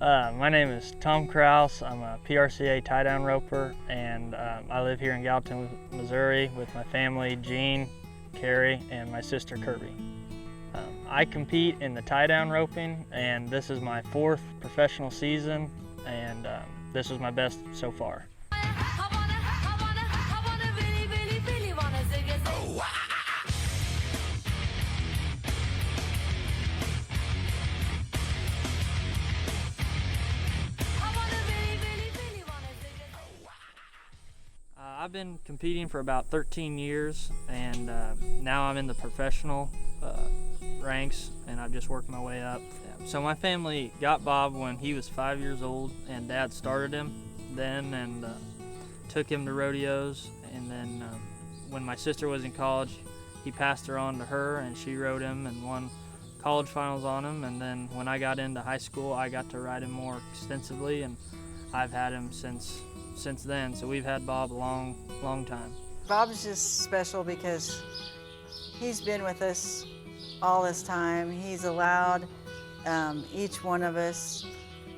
My name is Tom Crouse. I'm a PRCA Tie Down Roper, and I live here in Gallatin, Missouri with my family, Jean, Carrie, and my sister, Kirby. I compete in the tie down roping, and this is my 4th professional season, and this was my best so far. I've been competing for about 13 years, and now I'm in the professional ranks, and I've just worked my way up. So my family got Bob when he was 5 years old, and Dad started him then and took him to rodeos. And then when my sister was in college, he passed her on to her, and she rode him and won college finals on him. And then when I got into high school, I got to ride him more extensively, and I've had him since then. So we've had Bob a long time. Bob's just special because he's been with us all this time. He's allowed each one of us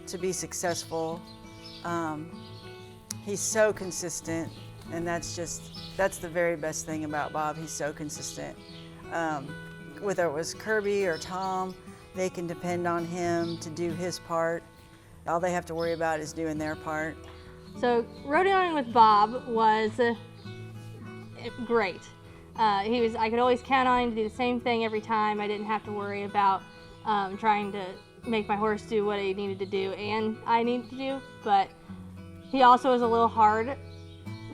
to be successful. He's so consistent, and that's the very best thing about Bob. He's so consistent. Whether it was Kirby or Tom, they can depend on him to do his part. All they have to worry about is doing their part. So rodeoing with Bob was great. I could always count on him to do the same thing every time. I didn't have to worry about trying to make my horse do what he needed to do and I needed to do, but he also was a little hard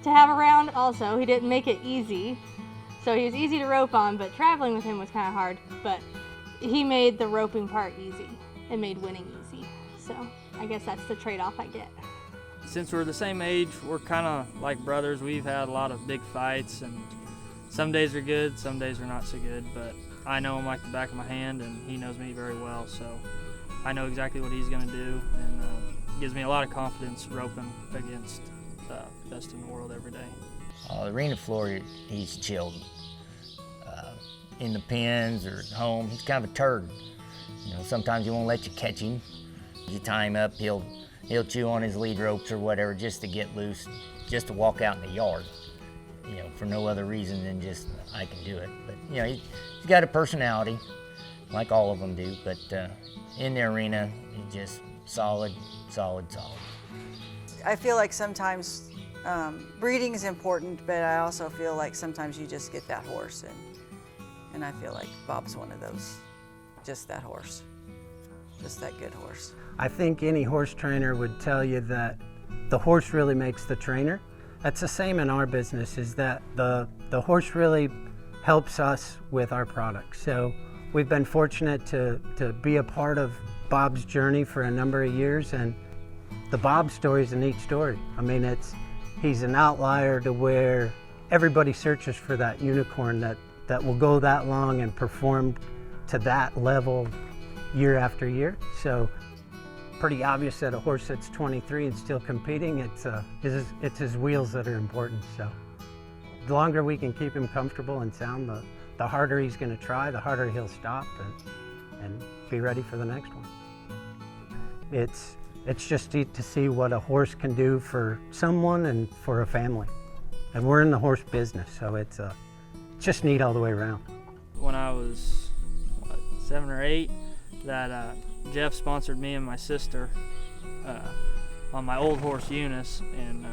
to have around also. He didn't make it easy. So he was easy to rope on, but traveling with him was kind of hard, but he made the roping part easy and made winning easy. So I guess that's the trade-off I get. Since we're the same age, we're kind of like brothers. We've had a lot of big fights, and some days are good, some days are not so good, but I know him like the back of my hand, and he knows me very well, so I know exactly what he's going to do, and gives me a lot of confidence roping against the best in the world every day. The arena floor, he's chilled. In the pens or at home, he's kind of a turd. Sometimes he won't let you catch him. You tie him up, he'll chew on his lead ropes or whatever just to get loose, just to walk out in the yard, for no other reason than just I can do it. But he's got a personality, like all of them do. But in the arena, he's just solid. I feel like sometimes breeding is important, but I also feel like sometimes you just get that horse, and I feel like Bob's one of those, just that horse, just that good horse. I think any horse trainer would tell you that the horse really makes the trainer. That's the same in our business, is that the horse really helps us with our product. So we've been fortunate to be a part of Bob's journey for a number of years, and the Bob story is a neat story. I mean, he's an outlier to where everybody searches for that unicorn that will go that long and perform to that level year after year. So pretty obvious that a horse that's 23 and still competing, it's his wheels that are important. So the longer we can keep him comfortable and sound, the harder he's going to try, the harder he'll stop and be ready for the next one. It's just neat to see what a horse can do for someone and for a family. And we're in the horse business, so it's just neat all the way around. When I was 7 or 8, that Jeff sponsored me and my sister on my old horse Eunice, and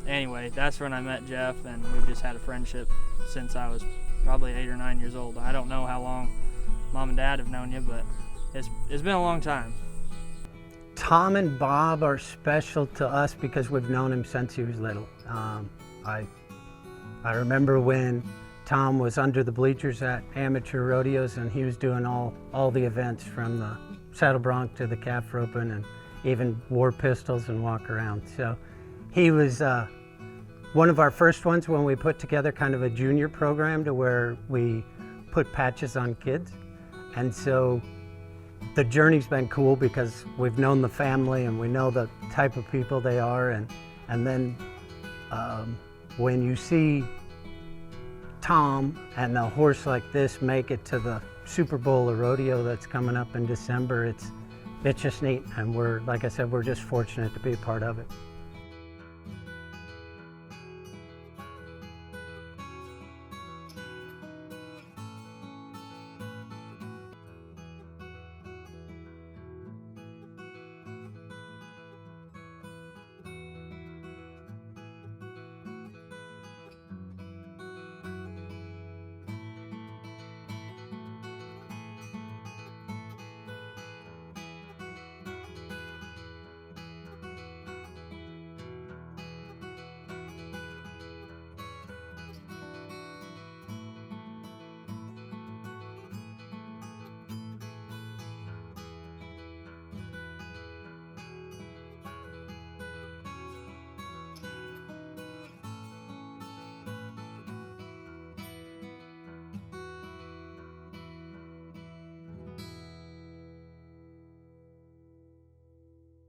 anyway, that's when I met Jeff, and we've just had a friendship since I was probably 8 or 9 years old. I don't know how long Mom and Dad have known you, but it's been a long time. Tom and Bob are special to us because we've known him since he was little. I remember when Tom was under the bleachers at amateur rodeos, and he was doing all the events from the saddle bronc to the calf roping, and even wore pistols and walk around. So he was one of our first ones when we put together kind of a junior program to where we put patches on kids. And so the journey's been cool because we've known the family and we know the type of people they are. And then when you see Tom and a horse like this make it to the Super Bowl or rodeo that's coming up in December, it's just neat, and we're, like I said, we're just fortunate to be a part of it.